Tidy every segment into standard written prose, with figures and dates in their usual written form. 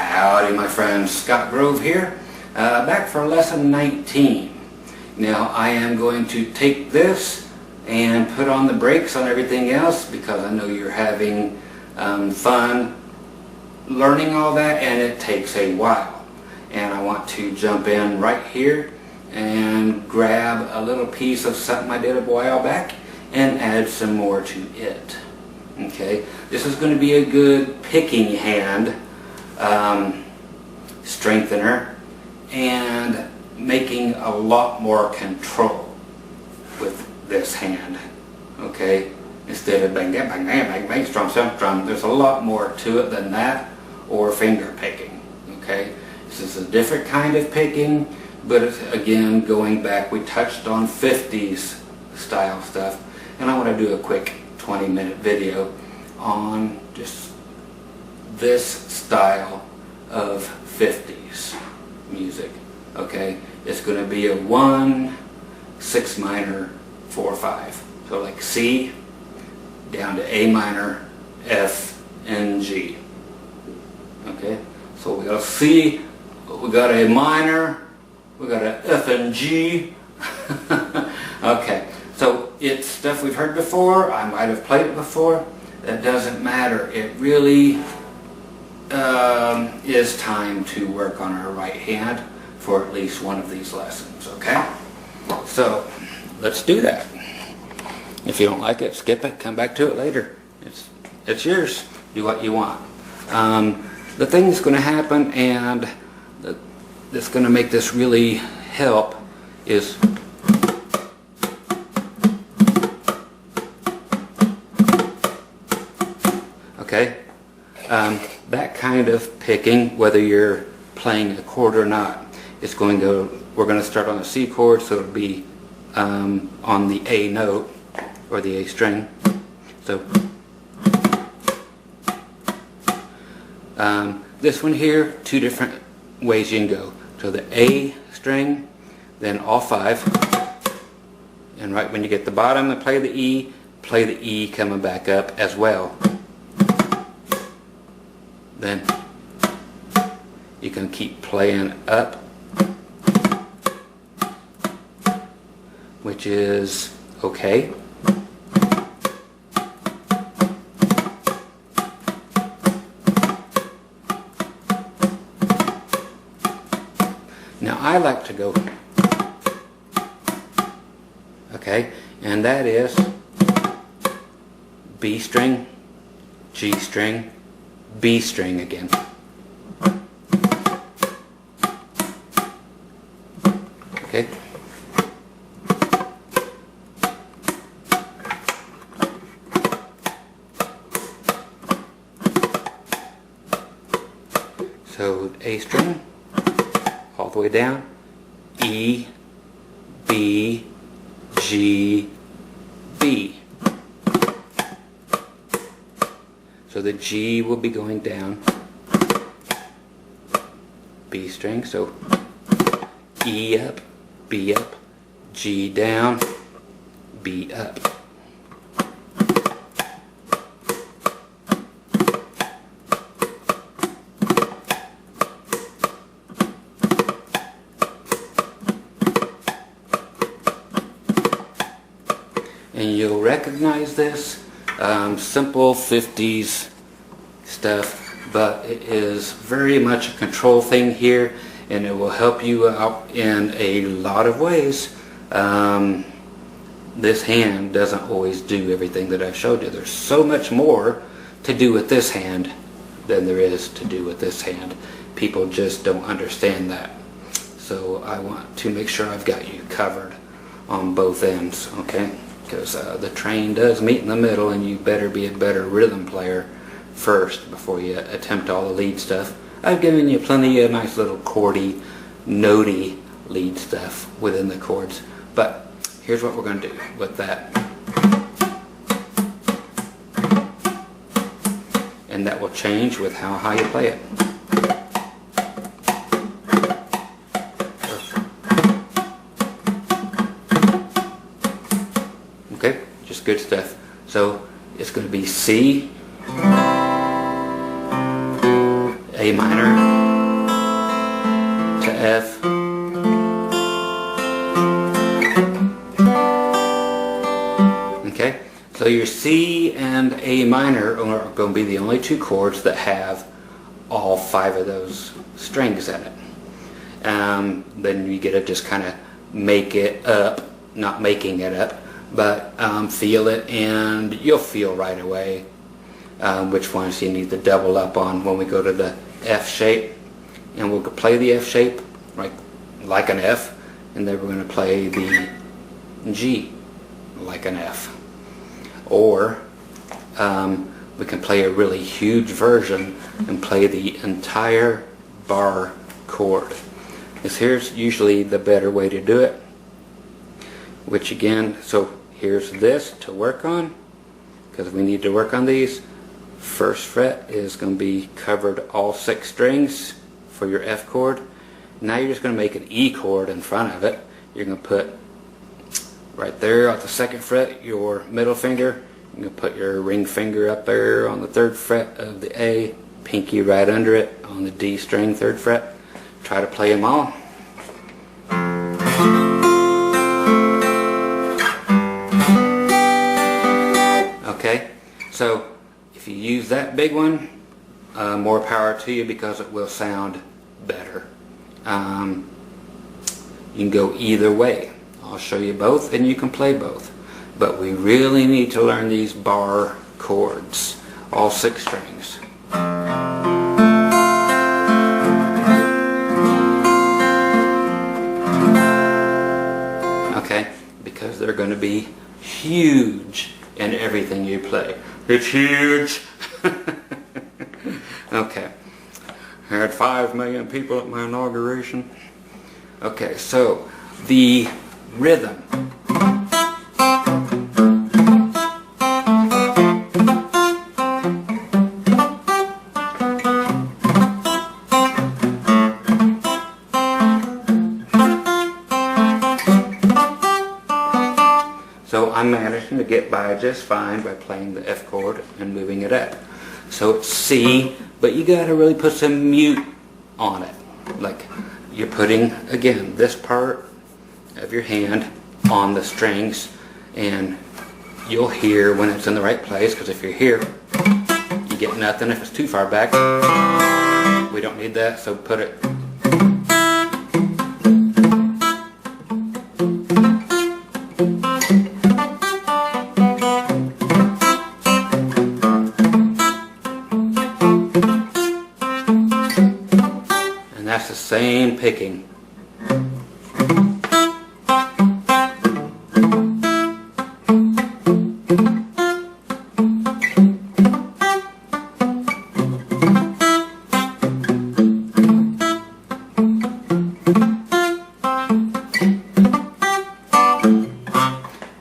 Howdy my friends, Scott Grove here, back for lesson 19. Now I am going to take this and put on the brakes on everything else because I know you're having fun learning all that, and it takes a while. And I want to jump in right here and grab a little piece of something I did a while back and add some more to it. Okay, this is going to be a good picking hand strengthener and making a lot more control with this hand. Okay, instead of bang bang bang bang bang strum strum strum, there's a lot more to it than that, or finger picking. Okay, this is a different kind of picking, but it's, again, going back, we touched on 50s style stuff, and I want to do a quick 20-minute video on just this style of 50s music. Okay, it's going to be a 1, 6 minor, 4, 5. So like C down to A minor, F, and G. Okay, so we got a C, we got a minor, we got a F and G. Okay, so it's stuff we've heard before. I might have played it before. That doesn't matter. It really is time to work on our right hand for at least one of these lessons. Okay, so let's do that. If you don't like it, skip it, come back to it later. It's yours. Do what you want. The thing that's going to happen, and that's going to make this really help, is okay, that kind of picking, whether you're playing a chord or not, it's going to, we're going to start on a C chord, so it'll be on the A note or the A string. So this one here, two different ways you can go. So the A string, then all 5, and right when you get the bottom and play the E coming back up as well. Then you can keep playing up, which is okay. Now I like to go, okay, and that is B string, G string, B string again. Okay. So A string, all the way down, E, B, G, B. So the G will be going down, B string, so E up, B up, G down, B up. And you'll recognize this, simple 50s stuff, but it is very much a control thing here, and it will help you out in a lot of ways. This hand doesn't always do everything that I've showed you. There's so much more to do with this hand than there is to do with this hand. People just don't understand that. So I want to make sure I've got you covered on both ends, okay? Because the train does meet in the middle, and you better be a better rhythm player first before you attempt all the lead stuff. I've given you plenty of nice little chordy, notey lead stuff within the chords, but here's what we're going to do with that. And that will change with how high you play it. Okay, just good stuff. So it's going to be C, A minor to F. Okay, so your C and A minor are going to be the only two chords that have all 5 of those strings in it. Then you get to just kind of make it up, not making it up, but feel it, and you'll feel right away which ones you need to double up on when we go to the F shape. And we'll play the F shape like an F, and then we're going to play the G like an F. Or we can play a really huge version and play the entire bar chord. Here's usually the better way to do it, which again, so here's this to work on, because we need to work on these. First fret is going to be covered all 6 strings for your F chord. Now you're just going to make an E chord in front of it. You're going to put right there at the 2nd fret your middle finger. You're going to put your ring finger up there on the 3rd fret of the A, pinky right under it on the D string 3rd fret. Try to play them all. Okay, so if you use that big one, more power to you, because it will sound better. You can go either way. I'll show you both and you can play both. But we really need to learn these bar chords, all 6 strings. Okay, because they're going to be huge in everything you play. It's huge. Okay, I had 5 million people at my inauguration. Okay, so the rhythm. So I'm managing to get by just fine by playing the F chord and moving it up. So it's C, but you gotta really put some mute on it. Like you're putting, again, this part of your hand on the strings, and you'll hear when it's in the right place, because if you're here, you get nothing. If it's too far back, we don't need that, so put it. That's the same picking.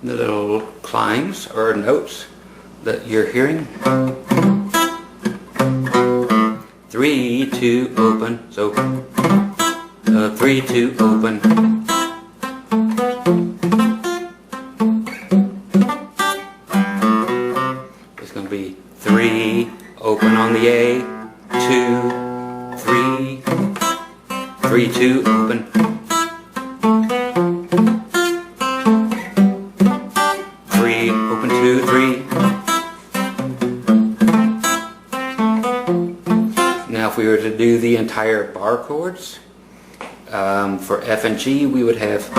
The little climbs or notes that you're hearing. 3, 2, open, so 3, 2, open. It's going to be 3, open on the A, 2, 3, 3, 2, open. 3, open, 2, 3. Now if we were to do the entire bar chords, for F and G we would have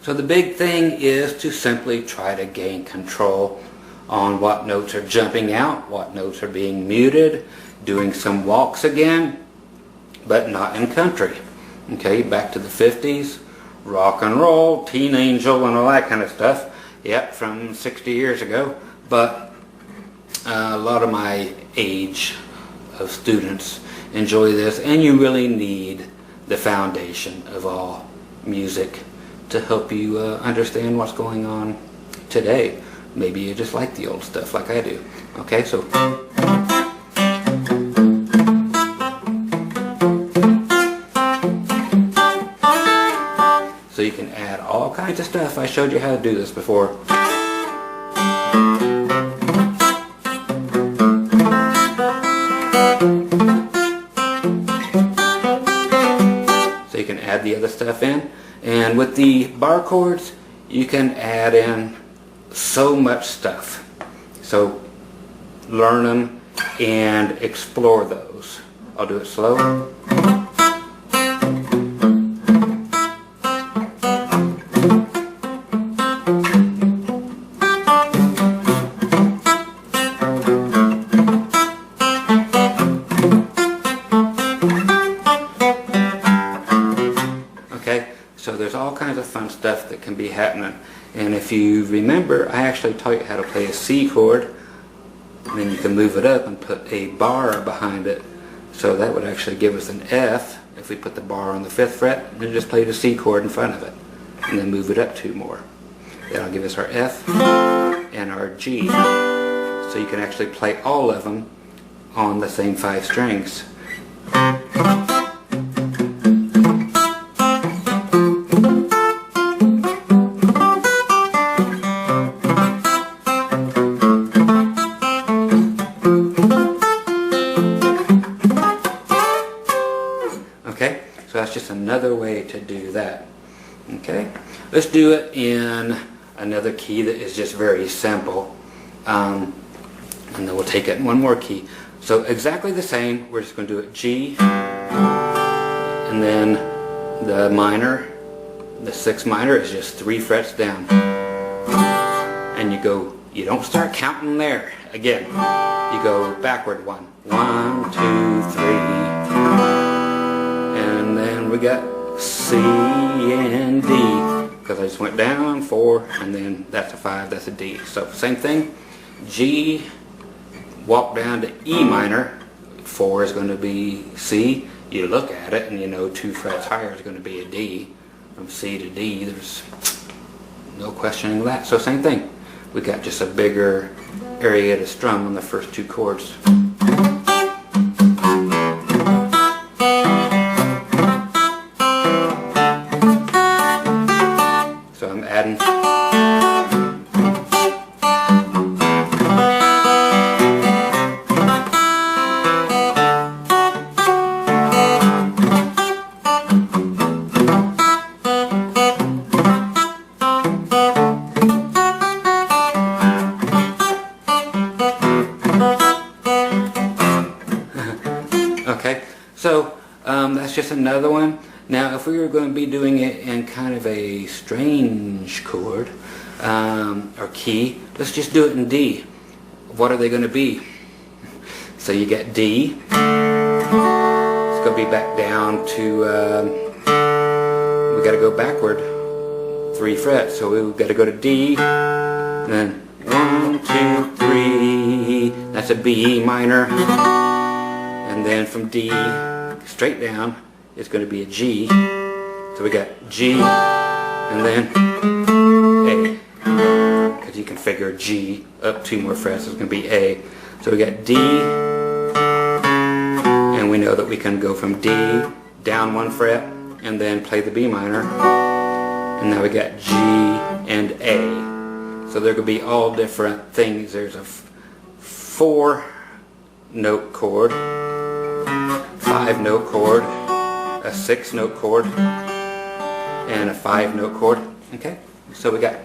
So the big thing is to simply try to gain control on what notes are jumping out, what notes are being muted, doing some walks again, but not in country. Okay, back to the 50s, rock and roll, Teen Angel and all that kind of stuff. Yep, from 60 years ago. But a lot of my age of students enjoy this, and you really need the foundation of all music to help you understand what's going on today. Maybe you just like the old stuff like I do. Okay, so you can add all kinds of stuff. I showed you how to do this before. So you can add the other stuff in. And with the bar chords, you can add in so much stuff. So learn them and explore those. I'll do it slow. So there's all kinds of fun stuff that can be happening. And if you remember, I actually taught you how to play a C chord. And then you can move it up and put a bar behind it. So that would actually give us an F if we put the bar on the 5th fret and just play the C chord in front of it. And then move it up 2 more. That'll give us our F and our G. So you can actually play all of them on the same 5 strings. Okay, so that's just another way to do that. Okay, let's do it in another key that is just very simple. And then we'll take it in one more key. So exactly the same, we're just going to do it G, and then the minor, the 6th minor is just 3 frets down. And you don't start counting there. Again, you go backward 1, 1, 2, 3. And then we got C and D, because I just went down 4, and then that's a 5, that's a D. So same thing, G, walk down to E minor, 4 is going to be C. You look at it and you know 2 frets higher is going to be a D. From C to D, there's no questioning that. So same thing, we got just a bigger area to strum on the first 2 chords. So I'm adding. Okay, so that's just another one. Now if we were going to be doing it in kind of a strange chord or key, let's just do it in D. What are they going to be? So you get D. It's going to be back down to, we got to go backward 3 frets. So we've got to go to D, and then 1, 2, 3. That's a B minor. And then from D straight down, it's going to be a G. So we got G and then A. Because you can figure G up 2 more frets, it's going to be A. So we got D, and we know that we can go from D down 1 fret and then play the B minor. And now we got G and A. So they're going to be all different things. There's a 4-note chord, 5-note chord, a 6-note chord, and a 5-note chord. Okay, so we got.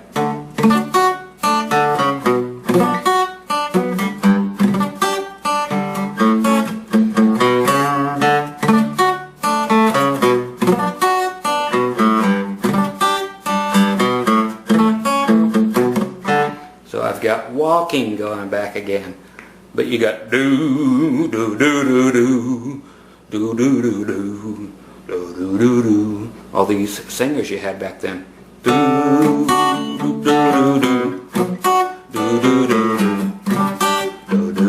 So I've got walking going back again, but you got do do do do do. Do do do do do do do do. All these singers you had back then. Do do do do do do do do do do do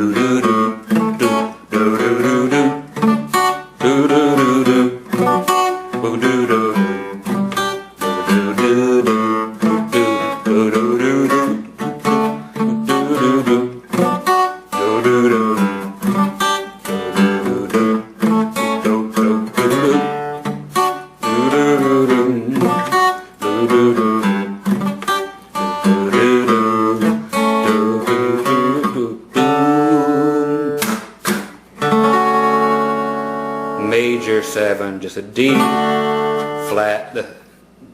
major 7, just a D flat, the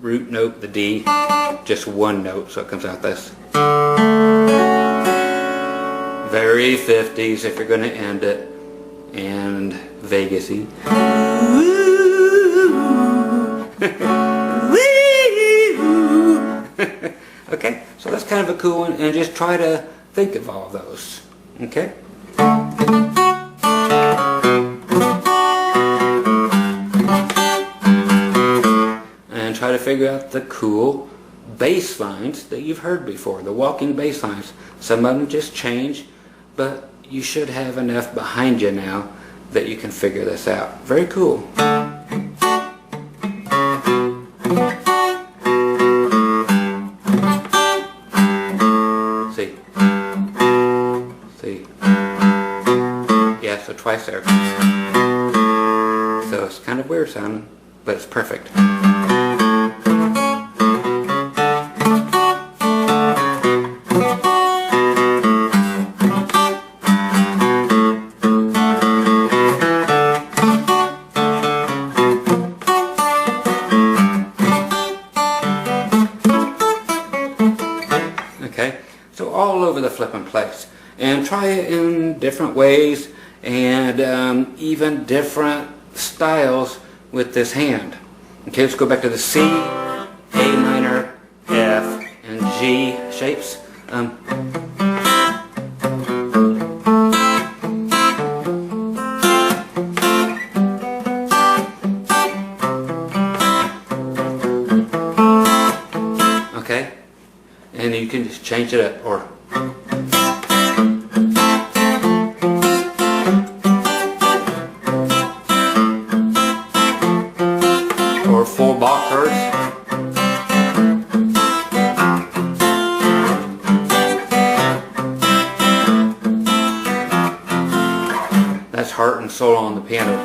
root note, the D, just one note, so it comes out this. Very 50s if you're going to end it, and Vegas-y. Okay, so that's kind of a cool one, and just try to think of all of those. Okay? And try to figure out the cool bass lines that you've heard before, the walking bass lines. Some of them just change, but you should have enough behind you now that you can figure this out. Very cool. See? See? Yeah, so twice there. So it's kind of weird sounding, but it's perfect. Okay, so all over the flipping place, and try it in different ways and even different styles with this hand. Okay, let's go back to the C, A minor, F, and G shapes. Okay, and you can just change it up, or full box chords. That's heart and soul on the piano.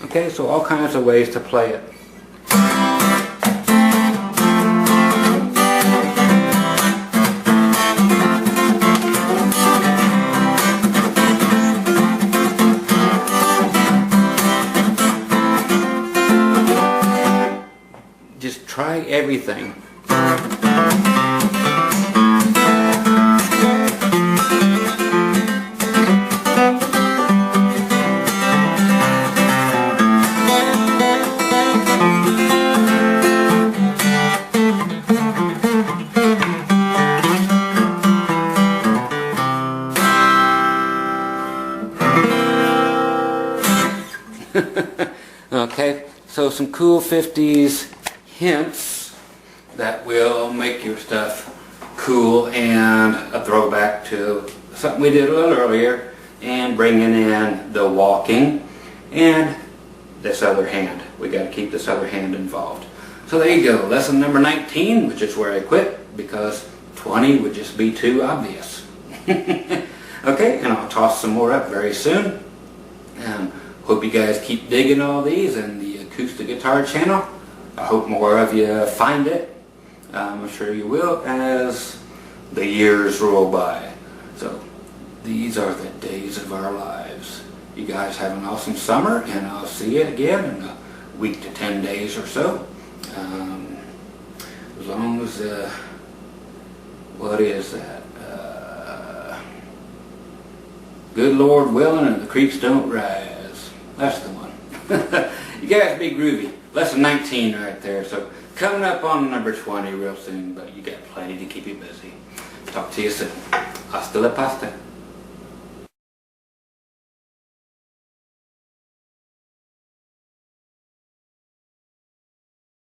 Okay, so all kinds of ways to play it. Just try everything. Okay, so some cool 50s hints that will make your stuff cool, and a throwback to something we did a little earlier, and bringing in the walking and this other hand. We got to keep this other hand involved. So there you go, lesson number 19, which is where I quit because 20 would just be too obvious. Okay, and I'll toss some more up very soon. Hope you guys keep digging all these and the acoustic guitar channel. I hope more of you find it. I'm sure you will as the years roll by. So these are the days of our lives. You guys have an awesome summer, and I'll see you again in a week to 10 days or so. As long as, what is that? Good Lord willing and the creeks don't rise. That's the one. You guys be groovy. Lesson 19 right there. So coming up on number 20 real soon, but you got plenty to keep you busy. Talk to you soon. Hasta la pasta.